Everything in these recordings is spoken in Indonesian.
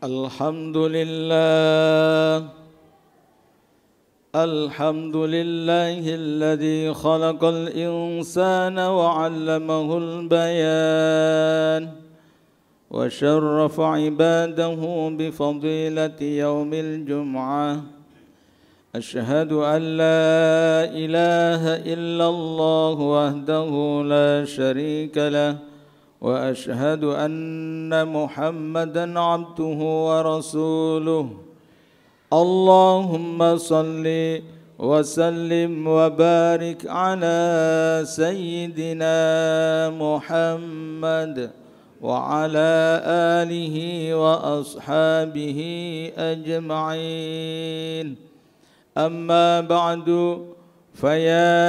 الحمد لله الحمد لله الذي خلق الإنسان وعلمه البيان وشرف عباده بفضيلة يوم الجمعة. أشهد أن لا إله إلا الله وحده لا شريك له وأشهد أن محمدًا عبده ورسوله. اللهم صل وسلم وبارك على سيدنا محمد وعلى آله وأصحابه أجمعين. أما بعد فيا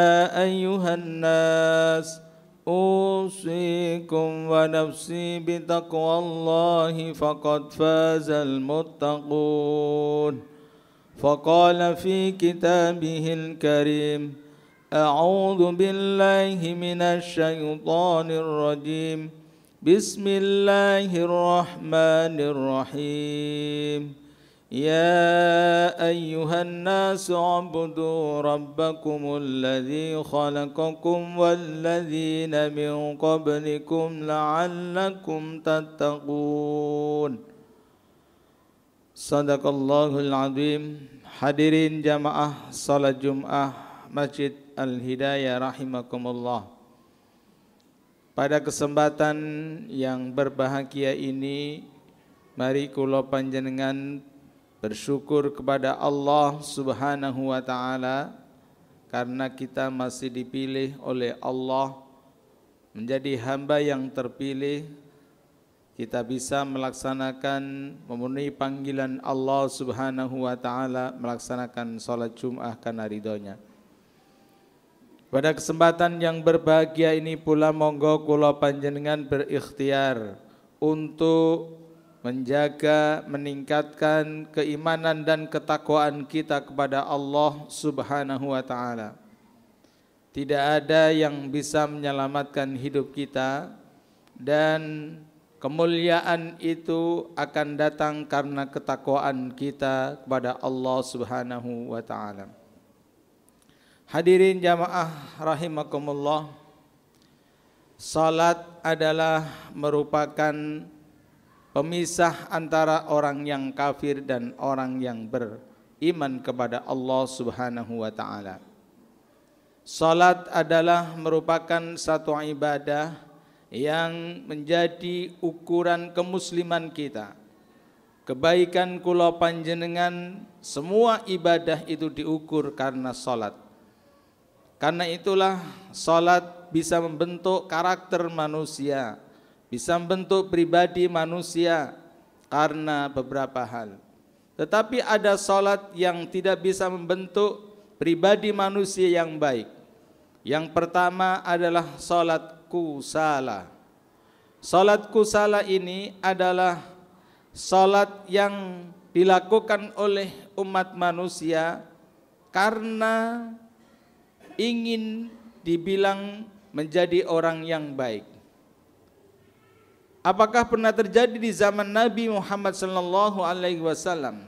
أيها الناس أوصيكم ونفسي بتقوى الله فقد فاز المتقون. فقال في كتابه الكريم: أعوذ بالله من الشيطان الرجيم. بسم الله الرحمن الرحيم. يا أيها الناس اعبدوا ربكم الذي خلقكم والذين من قبلكم لعلكم تتقون. Sadaqallahul azim. Hadirin jamaah salat Jum'ah Masjid Al-Hidayah rahimakumullah. Pada kesempatan yang berbahagia ini, mari kula panjenengan bersyukur kepada Allah Subhanahu wa taala karena kita masih dipilih oleh Allah menjadi hamba yang terpilih. Kita bisa melaksanakan, memenuhi panggilan Allah Subhanahu wa taala, melaksanakan salat Jumat karena ridhonya. Pada kesempatan yang berbahagia ini pula monggo kula panjenengan berikhtiar untuk menjaga, meningkatkan keimanan dan ketakwaan kita kepada Allah Subhanahu wa taala. Tidak ada yang bisa menyelamatkan hidup kita, dan kemuliaan itu akan datang karena ketakwaan kita kepada Allah Subhanahu wa taala. Hadirin jamaah rahimakumullah, salat adalah merupakan pemisah antara orang yang kafir dan orang yang beriman kepada Allah Subhanahu wa taala. Salat adalah merupakan satu ibadah yang menjadi ukuran kemusliman kita. Kebaikan kula panjenengan, semua ibadah itu diukur karena salat. Karena itulah salat bisa membentuk karakter manusia, bisa membentuk pribadi manusia karena beberapa hal. Tetapi ada salat yang tidak bisa membentuk pribadi manusia yang baik. Yang pertama adalah salat kusala. Salat kusala ini adalah salat yang dilakukan oleh umat manusia karena ingin dibilang menjadi orang yang baik. Apakah pernah terjadi di zaman Nabi Muhammad sallallahu alaihi wasallam?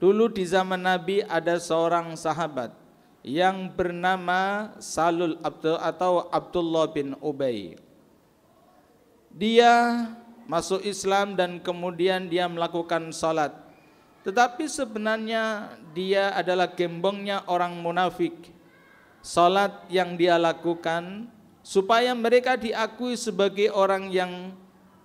Dulu di zaman Nabi ada seorang sahabat yang bernama Salul atau Abdullah bin Ubay. Dia masuk Islam dan kemudian dia melakukan salat. Tetapi sebenarnya dia adalah gembongnya orang munafik. Salat yang dia lakukan supaya mereka diakui sebagai orang yang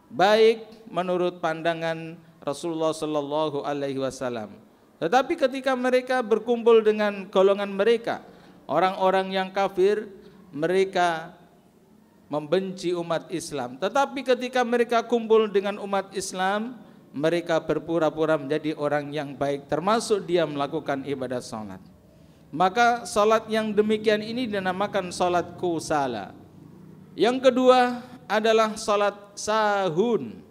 baik menurut pandangan Rasulullah sallallahu alaihi wasallam. Tetapi ketika mereka berkumpul dengan golongan mereka, orang-orang yang kafir, mereka membenci umat Islam. Tetapi ketika mereka kumpul dengan umat Islam, mereka berpura-pura menjadi orang yang baik, termasuk dia melakukan ibadah salat. Maka salat yang demikian ini dinamakan salat kusala. Yang kedua adalah salat sahun.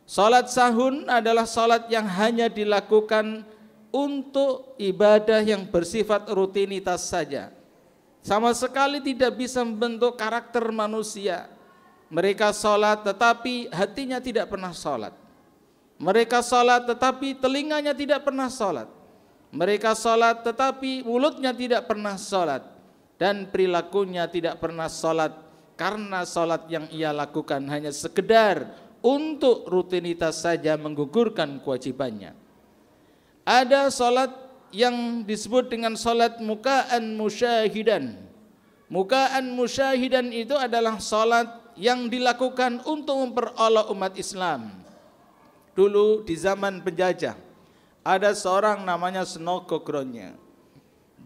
Salat sahun adalah salat yang hanya dilakukan untuk ibadah yang bersifat rutinitas saja. Sama sekali tidak bisa membentuk karakter manusia. Mereka salat tetapi hatinya tidak pernah salat. Mereka salat tetapi telinganya tidak pernah salat. Mereka salat tetapi mulutnya tidak pernah salat. Dan perilakunya tidak pernah salat, karena salat yang ia lakukan hanya sekedar untuk rutinitas saja menggugurkan kewajibannya. Ada salat yang disebut dengan salat muka'an musyahidan. Muka'an musyahidan itu adalah salat yang dilakukan untuk memperolok umat Islam. Dulu di zaman penjajah ada seorang namanya Senokokronya.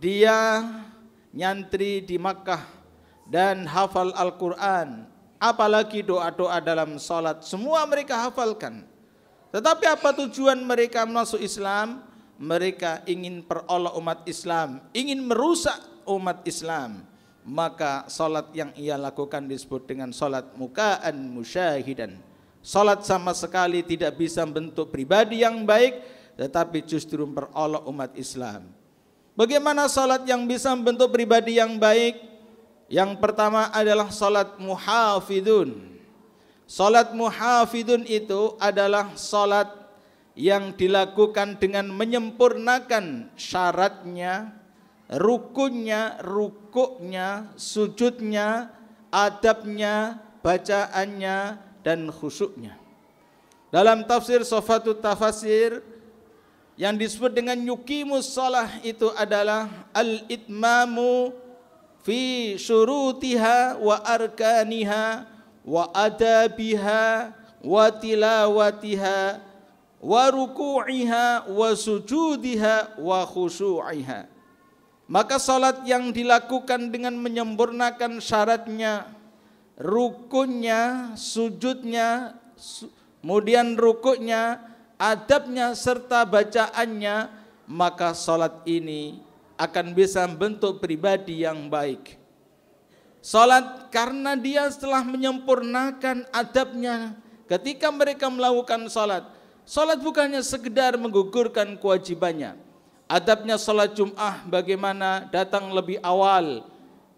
Dia nyantri di Makkah dan hafal Al-Quran, apalagi doa-doa dalam salat, semua mereka hafalkan. Tetapi apa tujuan mereka masuk Islam? Mereka ingin perolok umat Islam, ingin merusak umat Islam. Maka salat yang ia lakukan disebut dengan salat muka'an musyahidan. Salat sama sekali tidak bisa membentuk pribadi yang baik, tetapi justru memperolok umat Islam. Bagaimana salat yang bisa membentuk pribadi yang baik? Yang pertama adalah salat muhafidun. Salat muhafidun itu adalah salat yang dilakukan dengan menyempurnakan syaratnya, rukunnya, rukuknya, sujudnya, adabnya, bacaannya, dan khusyuknya. Dalam tafsir Sofatut Tafasir, yang disebut dengan yuqimus shalah itu adalah al-itmamu fi syurutiha wa arkaniha wa adabiha wa tilawatiha wa ruku'iha wa sujudiha wa khusyu'iha. Maka salat yang dilakukan dengan menyempurnakan syaratnya, rukunnya, sujudnya, kemudian rukuknya, adabnya serta bacaannya, maka salat ini akan bisa membentuk pribadi yang baik. Salat karena dia setelah menyempurnakan adabnya ketika mereka melakukan salat. Salat bukannya sekedar menggugurkan kewajibannya. Adabnya salat Jum'ah bagaimana datang lebih awal.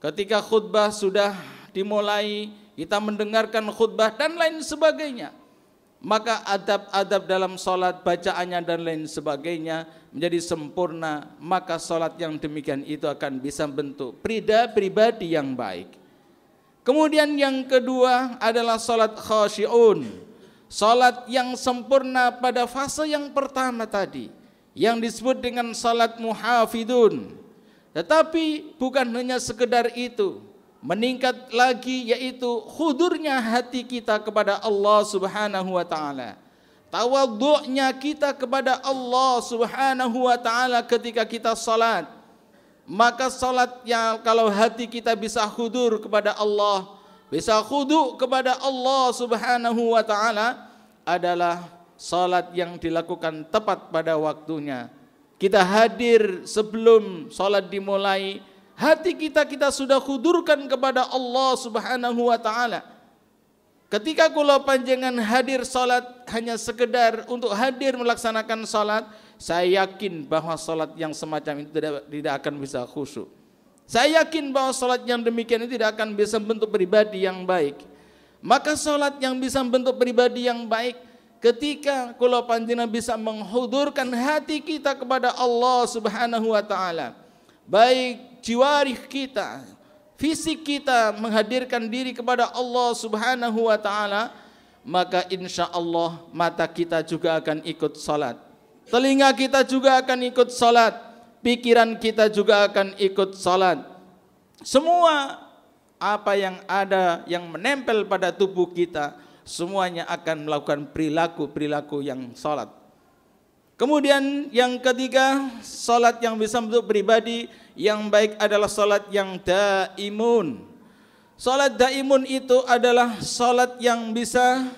Ketika khutbah sudah dimulai, kita mendengarkan khutbah dan lain sebagainya. Maka adab-adab dalam salat, bacaannya dan lain sebagainya menjadi sempurna. Maka salat yang demikian itu akan bisa bentuk pribadi yang baik. Kemudian yang kedua adalah salat khasyi'un. Salat yang sempurna pada fase yang pertama tadi, yang disebut dengan salat muhafidun. Tetapi bukan hanya sekedar itu, meningkat lagi yaitu hudurnya hati kita kepada Allah Subhanahu wa taala. Tawadhu'nya kita kepada Allah Subhanahu wa taala ketika kita salat. Maka salat yang kalau hati kita bisa hudur kepada Allah, bisa khudu' kepada Allah Subhanahu wa taala, adalah salat yang dilakukan tepat pada waktunya. Kita hadir sebelum salat dimulai, hati kita sudah hudurkan kepada Allah Subhanahu wa taala. Ketika kula panjenengan hadir salat hanya sekedar untuk hadir melaksanakan salat, saya yakin bahwa salat yang semacam itu tidak akan bisa khusyuk. Saya yakin bahwa salat yang demikian itu tidak akan bisa membentuk pribadi yang baik. Maka salat yang bisa membentuk pribadi yang baik ketika kula panjenengan bisa menghudurkan hati kita kepada Allah Subhanahu wa taala. Baik jiwarih kita, fisik kita menghadirkan diri kepada Allah Subhanahu wa taala, maka insya Allah mata kita juga akan ikut salat, telinga kita juga akan ikut salat, pikiran kita juga akan ikut salat. Semua apa yang ada yang menempel pada tubuh kita, semuanya akan melakukan perilaku yang salat. Kemudian yang ketiga, salat yang bisa membentuk pribadi yang baik adalah salat yang daimun. Salat daimun itu adalah salat yang bisa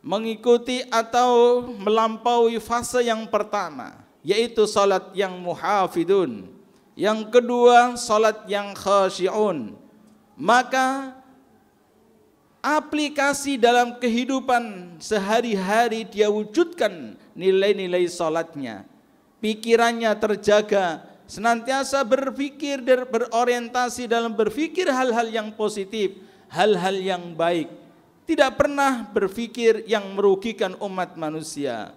mengikuti atau melampaui fase yang pertama, yaitu salat yang muhafidun. Yang kedua, salat yang khasyi'un. Maka aplikasi dalam kehidupan sehari-hari dia wujudkan nilai-nilai salatnya. Pikirannya terjaga, senantiasa berpikir dan berorientasi dalam berpikir hal-hal yang positif, hal-hal yang baik. tidak pernah berpikir yang merugikan umat manusia.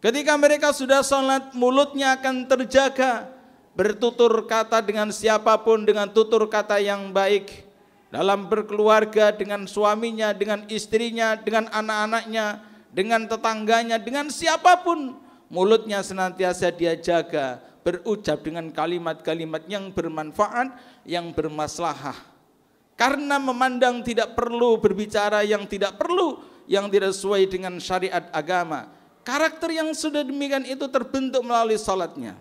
Ketika mereka sudah sholat, mulutnya akan terjaga, bertutur kata dengan siapapun dengan tutur kata yang baik, dalam berkeluarga dengan suaminya, dengan istrinya, dengan anak-anaknya, dengan tetangganya, dengan siapapun, mulutnya senantiasa dia jaga, berucap dengan kalimat-kalimat yang bermanfaat, yang bermaslahah. Karena memandang tidak perlu berbicara yang tidak perlu, yang tidak sesuai dengan syariat agama. Karakter yang sudah demikian itu terbentuk melalui salatnya.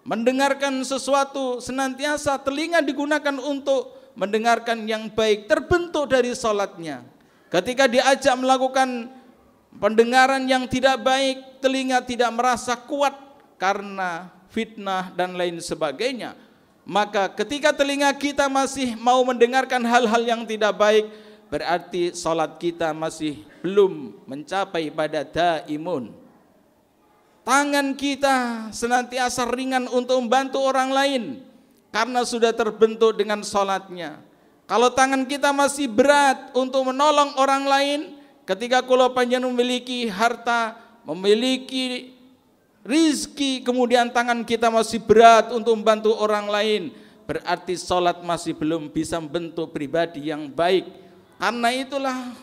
Mendengarkan sesuatu, senantiasa telinga digunakan untuk mendengarkan yang baik, terbentuk dari salatnya. Ketika diajak melakukan pendengaran yang tidak baik, telinga tidak merasa kuat karena fitnah dan lain sebagainya. Maka ketika telinga kita masih mau mendengarkan hal-hal yang tidak baik, berarti salat kita masih belum mencapai pada daimun. Tangan kita senantiasa ringan untuk membantu orang lain karena sudah terbentuk dengan salatnya. Kalau tangan kita masih berat untuk menolong orang lain, ketika kula panjenengan memiliki harta, memiliki rizki, kemudian tangan kita masih berat untuk membantu orang lain, berarti salat masih belum bisa membentuk pribadi yang baik. Karena itulah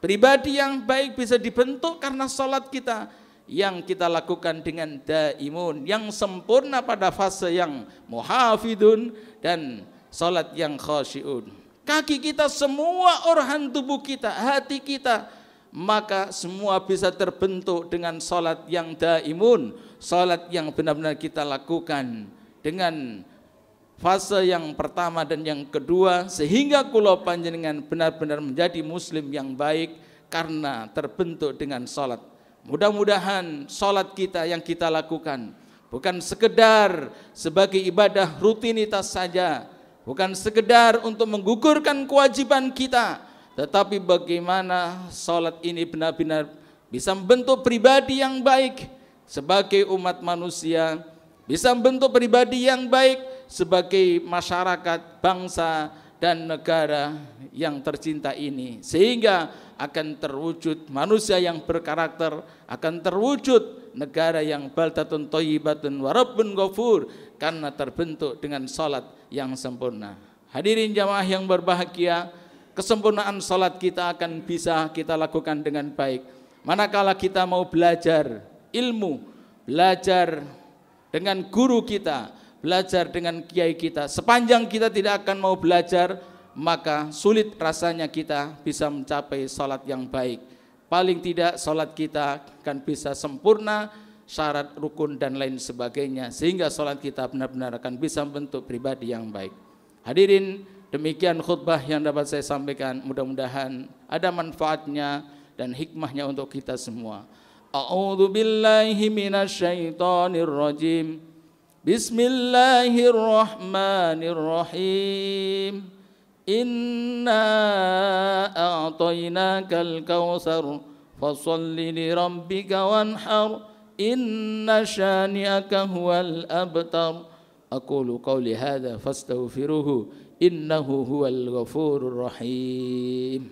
pribadi yang baik bisa dibentuk karena salat kita yang kita lakukan dengan daimun, yang sempurna pada fase yang muhafidun dan salat yang khasyiun. Kaki kita, semua organ tubuh kita, hati kita, maka semua bisa terbentuk dengan salat yang daimun, salat yang benar-benar kita lakukan dengan fase yang pertama dan yang kedua, sehingga kula panjenengan benar-benar menjadi muslim yang baik karena terbentuk dengan salat. Mudah-mudahan salat kita yang kita lakukan bukan sekedar sebagai ibadah rutinitas saja, bukan sekedar untuk menggugurkan kewajiban kita, tetapi bagaimana salat ini benar-benar bisa membentuk pribadi yang baik sebagai umat manusia, bisa membentuk pribadi yang baik sebagai masyarakat, bangsa, dan negara yang tercinta ini, sehingga akan terwujud manusia yang berkarakter, akan terwujud negara yang baldatun thayyibatun wa rabbun ghafur, karena terbentuk dengan salat yang sempurna. Hadirin jamaah yang berbahagia, kesempurnaan salat kita akan bisa kita lakukan dengan baik manakala kita mau belajar ilmu, belajar dengan guru kita, belajar dengan kiai kita. Sepanjang kita tidak akan mau belajar, maka sulit rasanya kita bisa mencapai salat yang baik. Paling tidak salat kita akan bisa sempurna, syarat rukun dan lain sebagainya, sehingga salat kita benar-benar akan bisa membentuk pribadi yang baik. Hadirin, demikian khutbah yang dapat saya sampaikan. Mudah-mudahan ada manfaatnya dan hikmahnya untuk kita semua. A'udzu billahi minasyaitonir rajim. Bismillahirrahmanirrahim. Inna a'tainakal kautsar fasholli li rabbika wanhar. Inna syani'aka huwal abtar. Aqulu qawli hadza fastaghfiruhu innahu huwal ghafurur rahim.